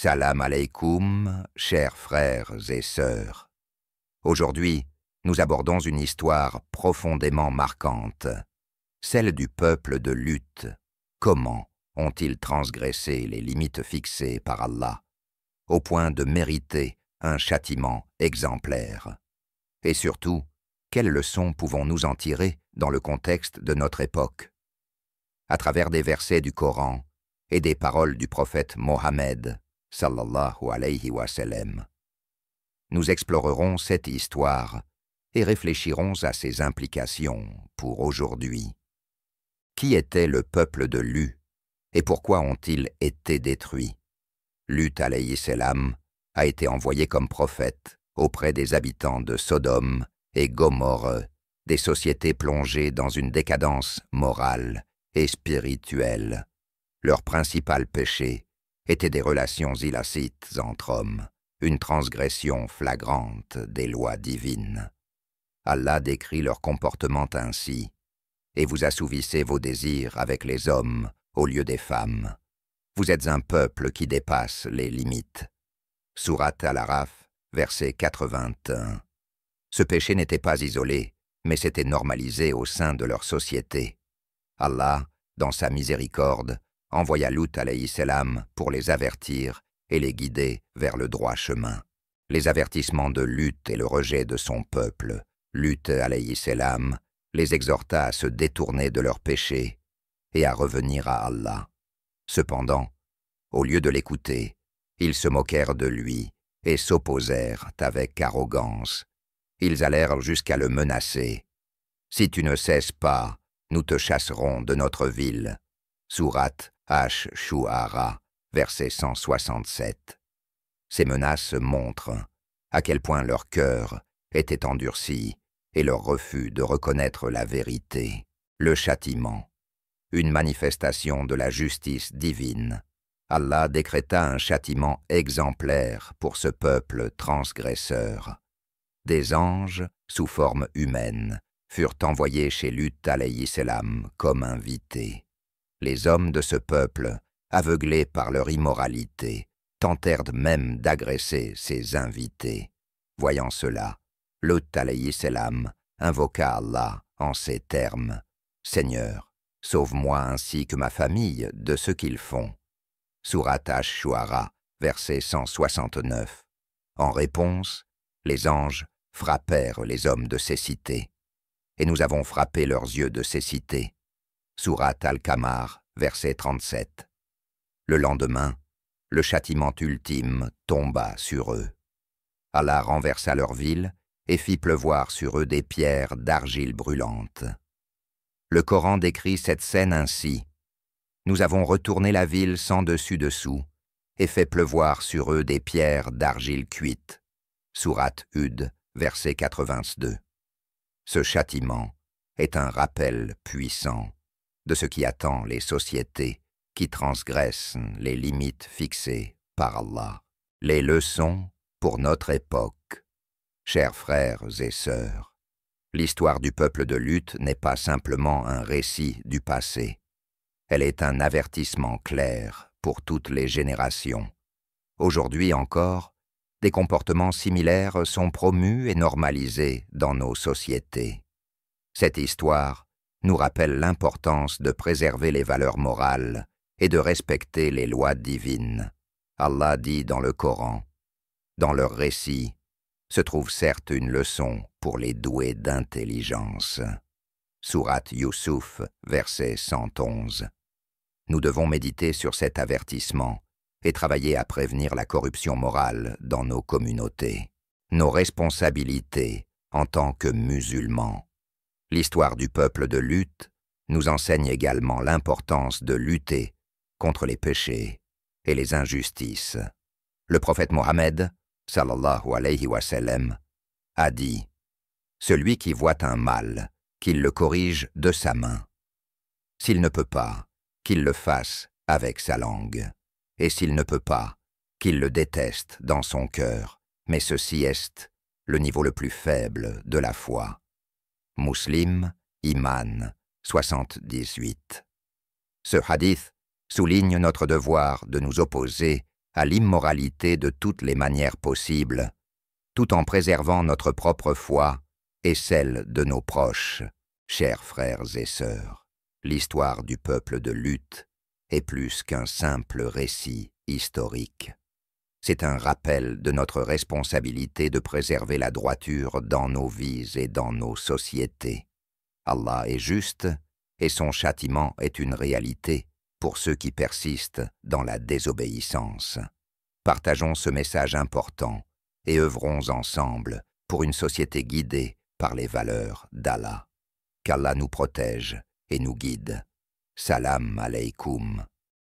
Salam alaikum, chers frères et sœurs. Aujourd'hui, nous abordons une histoire profondément marquante, celle du peuple de Lut. Comment ont-ils transgressé les limites fixées par Allah, au point de mériter un châtiment exemplaire? Et surtout, quelles leçons pouvons-nous en tirer dans le contexte de notre époque? À travers des versets du Coran et des paroles du prophète Mohammed, sallallahu alayhi wa sallam, nous explorerons cette histoire et réfléchirons à ses implications pour aujourd'hui. Qui était le peuple de Lut et pourquoi ont-ils été détruits? Lut alayhi salam a été envoyé comme prophète auprès des habitants de Sodome et Gomorrhe, des sociétés plongées dans une décadence morale et spirituelle. Leur principal péché était des relations illicites entre hommes, une transgression flagrante des lois divines. Allah décrit leur comportement ainsi: « Et vous assouvissez vos désirs avec les hommes au lieu des femmes. Vous êtes un peuple qui dépasse les limites. » Sourate Al-Araf, verset 81. Ce péché n'était pas isolé, mais s'était normalisé au sein de leur société. Allah, dans sa miséricorde, envoya Lut alayhi salam pour les avertir et les guider vers le droit chemin. Les avertissements de Lut et le rejet de son peuple, Lut alayhi salam les exhorta à se détourner de leurs péchés et à revenir à Allah. Cependant, au lieu de l'écouter, ils se moquèrent de lui et s'opposèrent avec arrogance. Ils allèrent jusqu'à le menacer. « Si tu ne cesses pas, nous te chasserons de notre ville. » Sourate Ash-Shu'ara, verset 167. Ces menaces montrent à quel point leur cœur était endurci et leur refus de reconnaître la vérité. Le châtiment, une manifestation de la justice divine. Allah décréta un châtiment exemplaire pour ce peuple transgresseur. Des anges, sous forme humaine, furent envoyés chez Lut alayhi salam comme invités. Les hommes de ce peuple, aveuglés par leur immoralité, tentèrent même d'agresser ces invités. Voyant cela, Lut alayhi salam invoqua Allah en ces termes: « Seigneur, sauve-moi ainsi que ma famille de ce qu'ils font. » Sourate Ash-Shu'ara, verset 169. En réponse, les anges frappèrent les hommes de ces cités. Et nous avons frappé leurs yeux de ces cités. Sourate Al-Qamar, verset 37. Le lendemain, le châtiment ultime tomba sur eux. Allah renversa leur ville et fit pleuvoir sur eux des pierres d'argile brûlante. Le Coran décrit cette scène ainsi: « Nous avons retourné la ville sans dessus-dessous et fait pleuvoir sur eux des pierres d'argile cuite. » Sourate Hud, verset 82. Ce châtiment est un rappel puissant de ce qui attend les sociétés qui transgressent les limites fixées par Allah. Les leçons pour notre époque. Chers frères et sœurs, l'histoire du peuple de Lut n'est pas simplement un récit du passé. Elle est un avertissement clair pour toutes les générations. Aujourd'hui encore, des comportements similaires sont promus et normalisés dans nos sociétés. Cette histoire nous rappelle l'importance de préserver les valeurs morales et de respecter les lois divines. Allah dit dans le Coran: « Dans leur récit se trouve certes une leçon pour les doués d'intelligence. » Sourate Yusuf, verset 111. Nous devons méditer sur cet avertissement et travailler à prévenir la corruption morale dans nos communautés. Nos responsabilités en tant que musulmans. L'histoire du peuple de Lut nous enseigne également l'importance de lutter contre les péchés et les injustices. Le prophète Mohammed, sallallahu alayhi wa sallam, a dit: « Celui qui voit un mal, qu'il le corrige de sa main. S'il ne peut pas, qu'il le fasse avec sa langue. Et s'il ne peut pas, qu'il le déteste dans son cœur. Mais ceci est le niveau le plus faible de la foi. » Muslim, Iman, 78. Ce hadith souligne notre devoir de nous opposer à l'immoralité de toutes les manières possibles, tout en préservant notre propre foi et celle de nos proches, chers frères et sœurs. L'histoire du peuple de Lut est plus qu'un simple récit historique. C'est un rappel de notre responsabilité de préserver la droiture dans nos vies et dans nos sociétés. Allah est juste et son châtiment est une réalité pour ceux qui persistent dans la désobéissance. Partageons ce message important et œuvrons ensemble pour une société guidée par les valeurs d'Allah. Qu'Allah nous protège et nous guide. Salam alaykoum.